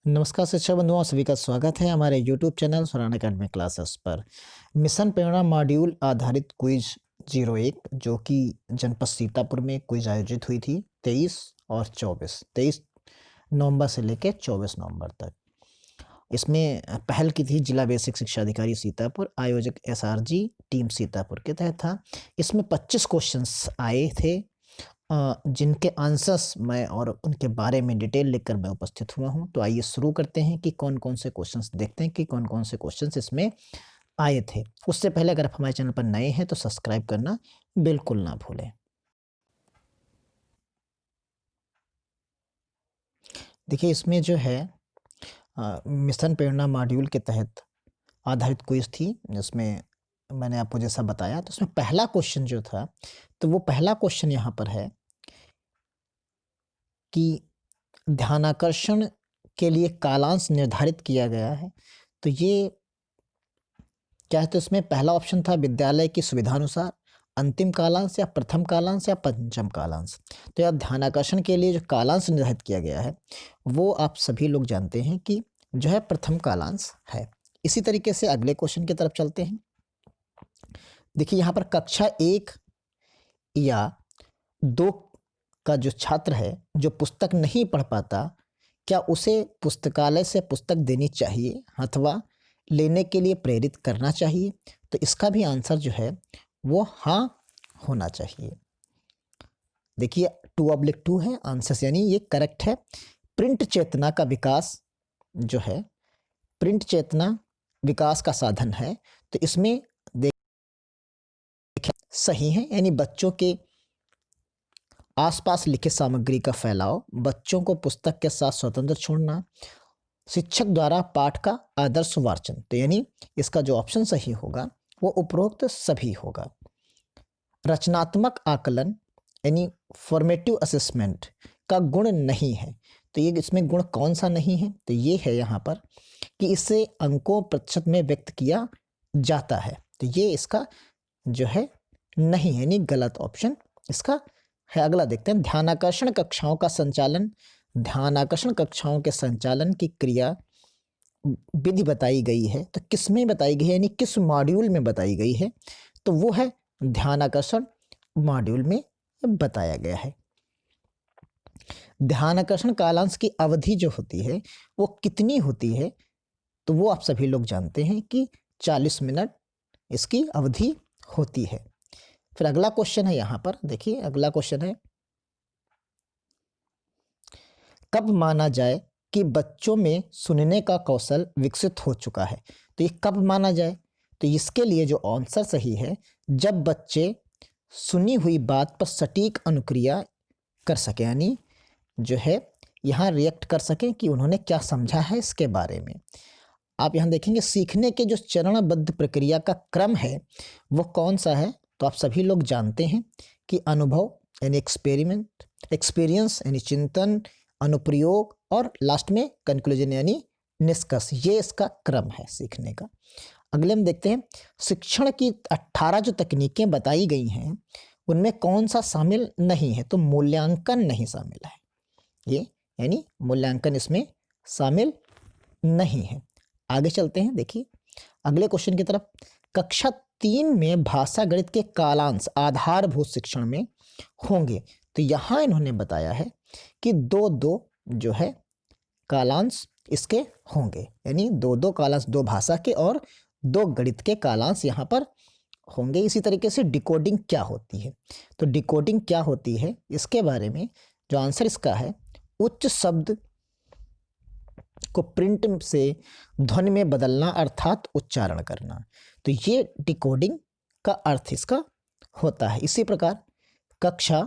नमस्कार शिक्षक बंधुओं, सभी का स्वागत है हमारे यूट्यूब चैनल स्वरान एकेडमी क्लासेस पर। मिशन प्रेरणा मॉड्यूल आधारित क्विज 01 जो कि जनपद सीतापुर में क्विज आयोजित हुई थी 23 नवंबर से लेकर 24 नवंबर तक। इसमें पहल की थी जिला बेसिक शिक्षा अधिकारी सीतापुर, आयोजक एसआरजी टीम सीतापुर के तहत था। इसमें 25 क्वेश्चंस आए थे जिनके आंसर्स मैं और उनके बारे में डिटेल लिखकर मैं उपस्थित हुआ हूं। तो आइए शुरू करते हैं कि कौन कौन से क्वेश्चंस देखते हैं कि कौन कौन से क्वेश्चंस इसमें आए थे। उससे पहले अगर आप हमारे चैनल पर नए हैं तो सब्सक्राइब करना बिल्कुल ना भूलें। देखिए, इसमें जो है मिशन प्रेरणा मॉड्यूल के तहत आधारित क्विज थी, जिसमें मैंने आपको जैसा बताया। तो उसमें पहला क्वेश्चन जो था, तो वो पहला क्वेश्चन यहाँ पर है कि ध्यानाकर्षण के लिए कालांश निर्धारित किया गया है। तो ये क्या है, तो इसमें पहला ऑप्शन था विद्यालय की सुविधानुसार, अंतिम कालांश या प्रथम कालांश या पंचम कालांश। तो यह ध्यानाकर्षण के लिए जो कालांश निर्धारित किया गया है वो आप सभी लोग जानते हैं कि जो है प्रथम कालांश है। इसी तरीके से अगले क्वेश्चन की तरफ चलते हैं। देखिए, यहाँ पर कक्षा 1 या 2 का जो छात्र है जो पुस्तक नहीं पढ़ पाता, क्या उसे पुस्तकालय से पुस्तक देनी चाहिए अथवा लेने के लिए प्रेरित करना चाहिए? तो इसका भी आंसर जो है वो हाँ होना चाहिए। देखिए, 2/2 है आंसर, यानी ये करेक्ट है। प्रिंट चेतना का विकास जो है, प्रिंट चेतना विकास का साधन है। तो इसमें देखिए सही है, यानी बच्चों के आसपास लिखित सामग्री का फैलाव, बच्चों को पुस्तक के साथ स्वतंत्र छोड़ना, शिक्षक द्वारा पाठ का आदर्श वाचन। तो यानी इसका जो ऑप्शन सही होगा वो उपरोक्त सभी होगा। रचनात्मक आकलन यानी फॉर्मेटिव असेसमेंट का गुण नहीं है। तो ये इसमें गुण कौन सा नहीं है? तो ये है यहाँ पर कि इसे अंकों प्रतिशत में व्यक्त किया जाता है। तो ये इसका जो है नहीं है, यानी गलत ऑप्शन इसका है। अगला देखते हैं, ध्यानाकर्षण कक्षाओं का संचालन। ध्यानाकर्षण कक्षाओं के संचालन की क्रिया विधि बताई गई है। तो किस में बताई गई है, यानी किस मॉड्यूल में बताई गई है? तो वो है ध्यानाकर्षण मॉड्यूल में बताया गया है। ध्यानाकर्षण कालांश की अवधि जो होती है वो कितनी होती है? तो वो आप सभी लोग जानते हैं कि 40 मिनट इसकी अवधि होती है। फिर अगला क्वेश्चन है यहाँ पर, देखिए अगला क्वेश्चन है, कब माना जाए कि बच्चों में सुनने का कौशल विकसित हो चुका है? तो ये कब माना जाए? तो इसके लिए जो आंसर सही है, जब बच्चे सुनी हुई बात पर सटीक अनुक्रिया कर सके, यानी जो है यहाँ रिएक्ट कर सकें कि उन्होंने क्या समझा है इसके बारे में। आप यहाँ देखेंगे सीखने के जो चरणबद्ध प्रक्रिया का क्रम है वो कौन सा है? तो आप सभी लोग जानते हैं कि अनुभव यानी एक्सपीरियंस यानी चिंतन, अनुप्रयोग और लास्ट में कंक्लूजन यानी निष्कर्ष। ये इसका क्रम है सीखने का। अगले हम देखते हैं, शिक्षण की 18 जो तकनीकें बताई गई हैं उनमें कौन सा शामिल नहीं है? तो मूल्यांकन नहीं शामिल है, ये यानी मूल्यांकन इसमें शामिल नहीं है। आगे चलते हैं, देखिए अगले क्वेश्चन की तरफ। कक्षा 3 में भाषा गणित के कालांश आधारभूत शिक्षण में होंगे। तो यहाँ इन्होंने बताया है कि 2-2 जो है कालांश इसके होंगे, यानी 2-2 कालांश, 2 भाषा के और 2 गणित के कालांश यहाँ पर होंगे। इसी तरीके से डिकोडिंग क्या होती है? तो डिकोडिंग क्या होती है इसके बारे में जो आंसर इसका है, उच्च शब्द को प्रिंट से ध्वनि में बदलना अर्थात उच्चारण करना। तो ये डिकोडिंग का अर्थ इसका होता है। इसी प्रकार कक्षा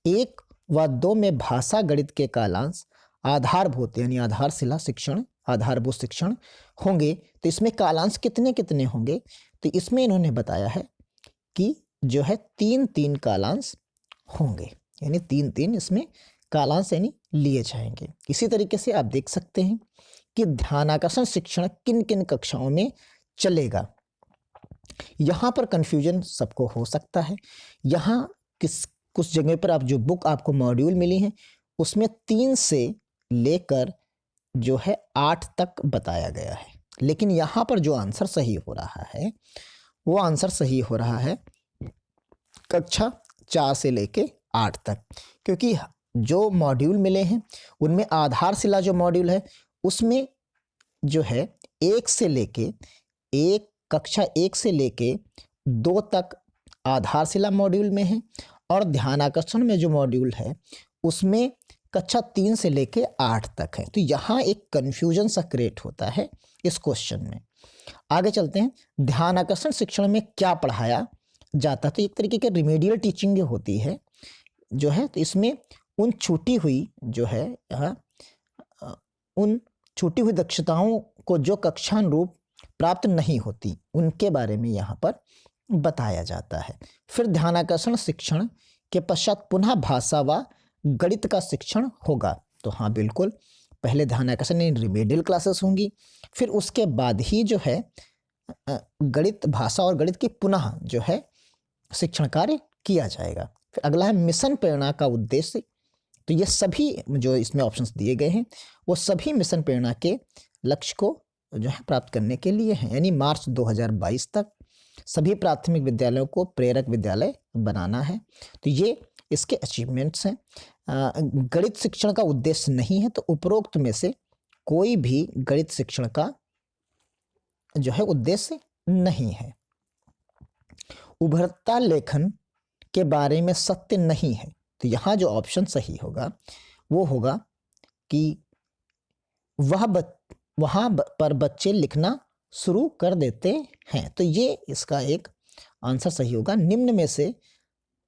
1 व 2 में भाषा गणित के कालांश आधारभूत यानी आधारशिला शिक्षण, आधारभूत शिक्षण होंगे। तो इसमें कालांश कितने कितने होंगे? तो इसमें इन्होंने बताया है कि जो है 3-3 कालांश होंगे, यानी 3-3 इसमें कालांश यानी लिए जाएंगे। इसी तरीके से आप देख सकते हैं कि ध्यानाकर्षण शिक्षण किन किन कक्षाओं में चलेगा। यहाँ पर कंफ्यूजन सबको हो सकता है। यहाँ कुछ जगह पर आप जो बुक आपको मॉड्यूल मिली हैं उसमें 3 से लेकर जो है 8 तक बताया गया है, लेकिन यहाँ पर जो आंसर सही हो रहा है वो आंसर सही हो रहा है कक्षा 4 से लेके 8 तक, क्योंकि जो मॉड्यूल मिले हैं उनमें आधारशिला जो मॉड्यूल है उसमें जो है कक्षा 1 से लेके 2 तक आधारशिला मॉड्यूल में है, और ध्यानाकर्षण में जो मॉड्यूल है उसमें कक्षा 3 से लेके 8 तक है। तो यहाँ एक कन्फ्यूजन सा क्रिएट होता है इस क्वेश्चन में। आगे चलते हैं, ध्यानाकर्षण शिक्षण में क्या पढ़ाया जाता है। तो एक तरीके की रिमेडियल टीचिंग होती है जो है, तो इसमें उन छूटी हुई दक्षताओं को जो कक्षानुरूप प्राप्त नहीं होती उनके बारे में यहाँ पर बताया जाता है। फिर ध्यानाकर्षण शिक्षण के पश्चात पुनः भाषा व गणित का शिक्षण होगा। तो हाँ बिल्कुल, पहले ध्यानाकर्षण रिमेडियल क्लासेस होंगी, फिर उसके बाद ही जो है गणित, भाषा और गणित की पुनः जो है शिक्षण कार्य किया जाएगा। फिर अगला है मिशन प्रेरणा का उद्देश्य। तो ये सभी जो इसमें ऑप्शंस दिए गए हैं वो सभी मिशन प्रेरणा के लक्ष्य को जो है प्राप्त करने के लिए हैं, यानी मार्च 2022 तक सभी प्राथमिक विद्यालयों को प्रेरक विद्यालय बनाना है। तो ये इसके अचीवमेंट्स हैं। गणित शिक्षण का उद्देश्य नहीं है, तो उपरोक्त में से कोई भी गणित शिक्षण का जो है उद्देश्य नहीं है। उभरता लेखन के बारे में सत्य नहीं है। तो यहाँ जो ऑप्शन सही होगा वो होगा कि वहाँ पर बच्चे लिखना शुरू कर देते हैं। तो ये इसका एक आंसर सही होगा। निम्न में से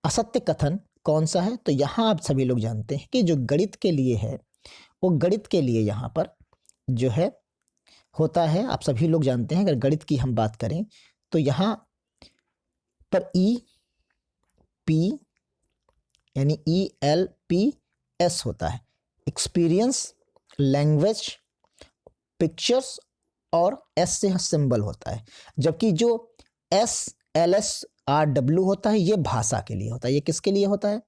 असत्य कथन कौन सा है। तो यहाँ आप सभी लोग जानते हैं कि जो गणित के लिए है वो गणित के लिए यहाँ पर जो है होता है, आप सभी लोग जानते हैं। अगर गणित की हम बात करें तो यहाँ पर EP यानी ELPS होता है, एक्सपीरियंस, लैंग्वेज, पिक्चर्स, और S से सिंबल होता है। जबकि जो SLSRW होता है ये भाषा के लिए होता है। ये किसके लिए होता है?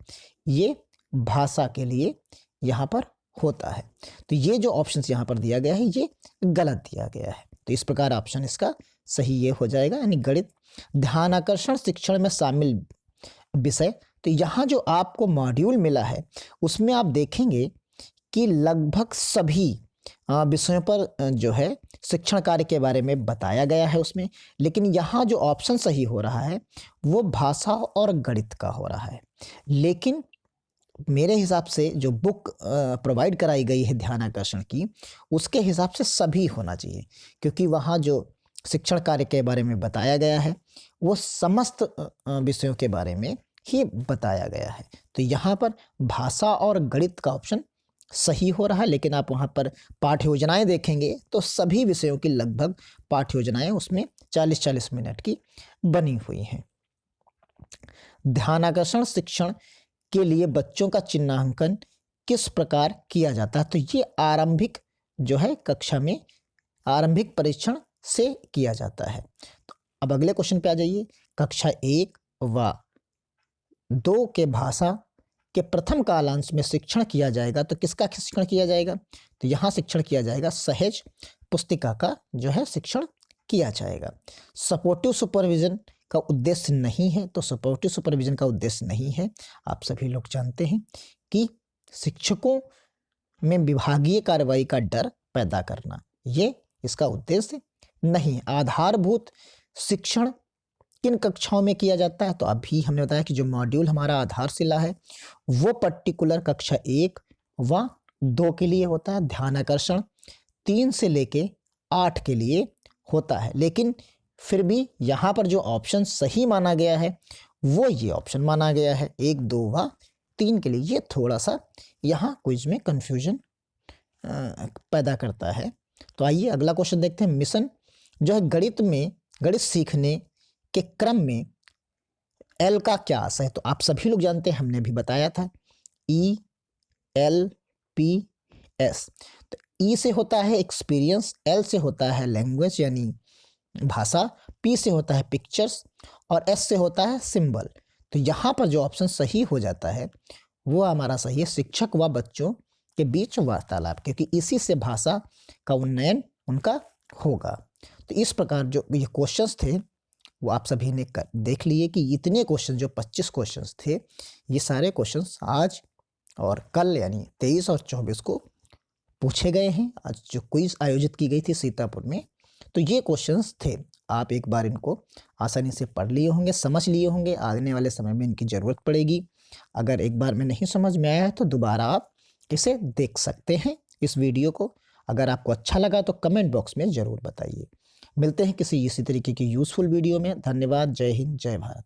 ये भाषा के लिए यहाँ पर होता है। तो ये जो ऑप्शन यहाँ पर दिया गया है ये गलत दिया गया है। तो इस प्रकार ऑप्शन इसका सही ये हो जाएगा, यानी गणित ध्यानाकर्षण शिक्षण में शामिल विषय। तो यहाँ जो आपको मॉड्यूल मिला है उसमें आप देखेंगे कि लगभग सभी विषयों पर जो है शिक्षण कार्य के बारे में बताया गया है उसमें, लेकिन यहाँ जो ऑप्शन सही हो रहा है वो भाषा और गणित का हो रहा है। लेकिन मेरे हिसाब से जो बुक प्रोवाइड कराई गई है ध्यानाकर्षण की उसके हिसाब से सभी होना चाहिए, क्योंकि वहाँ जो शिक्षण कार्य के बारे में बताया गया है वो समस्त विषयों के बारे में ही बताया गया है। तो यहाँ पर भाषा और गणित का ऑप्शन सही हो रहा है। लेकिन आप वहाँ पर पाठ्य योजनाएं देखेंगे तो सभी विषयों की लगभग पाठ्य योजनाएं उसमें 40-40 मिनट की बनी हुई हैं। ध्यानाकर्षण शिक्षण के लिए बच्चों का चिन्हांकन किस प्रकार किया जाता है। तो ये आरंभिक जो है कक्षा में आरंभिक परीक्षण से किया जाता है। तो अब अगले क्वेश्चन पे आ जाइए। कक्षा 1 व 2 के भाषा के प्रथम कालांश में शिक्षण किया जाएगा। तो किसका शिक्षण किया जाएगा? तो यहाँ शिक्षण किया जाएगा सहज पुस्तिका का जो है शिक्षण किया जाएगा। सपोर्टिव सुपरविजन का उद्देश्य नहीं है। तो सपोर्टिव सुपरविजन का उद्देश्य नहीं है। आप सभी लोग जानते हैं कि शिक्षकों में विभागीय कार्रवाई का डर पैदा करना, ये इसका उद्देश्य नहीं है। आधारभूत शिक्षण किन कक्षाओं में किया जाता है? तो अभी हमने बताया कि जो मॉड्यूल हमारा आधारशिला है वो पर्टिकुलर कक्षा 1 व 2 के लिए होता है। ध्यानाकर्षण 3 से लेके 8 के लिए होता है। लेकिन फिर भी यहाँ पर जो ऑप्शन सही माना गया है वो ये ऑप्शन माना गया है 1, 2 व 3 के लिए। ये थोड़ा सा यहाँ क्विज में कंफ्यूजन पैदा करता है। तो आइए अगला क्वेश्चन देखते हैं। मिशन जो है गणित सीखने के क्रम में L का क्या आशय है? तो आप सभी लोग जानते हैं, हमने भी बताया था ELPS। तो E से होता है एक्सपीरियंस, L से होता है लैंग्वेज यानी भाषा, P से होता है पिक्चर्स और S से होता है सिंबल। तो यहाँ पर जो ऑप्शन सही हो जाता है वो हमारा सही है शिक्षक व बच्चों के बीच वार्तालाप, क्योंकि इसी से भाषा का उन्नयन उनका होगा। तो इस प्रकार जो ये क्वेश्चंस थे वो आप सभी ने देख लिए कि इतने क्वेश्चन जो 25 क्वेश्चंस थे, ये सारे क्वेश्चंस आज और कल यानी 23 और 24 को पूछे गए हैं। आज जो क्विज आयोजित की गई थी सीतापुर में, तो ये क्वेश्चंस थे। आप एक बार इनको आसानी से पढ़ लिए होंगे, समझ लिए होंगे। आने वाले समय में इनकी ज़रूरत पड़ेगी। अगर एक बार में नहीं समझ में आया है तो दोबारा आप इसे देख सकते हैं इस वीडियो को। अगर आपको अच्छा लगा तो कमेंट बॉक्स में ज़रूर बताइए। मिलते हैं किसी इसी तरीके की यूज़फुल वीडियो में। धन्यवाद। जय हिंद, जय भारत।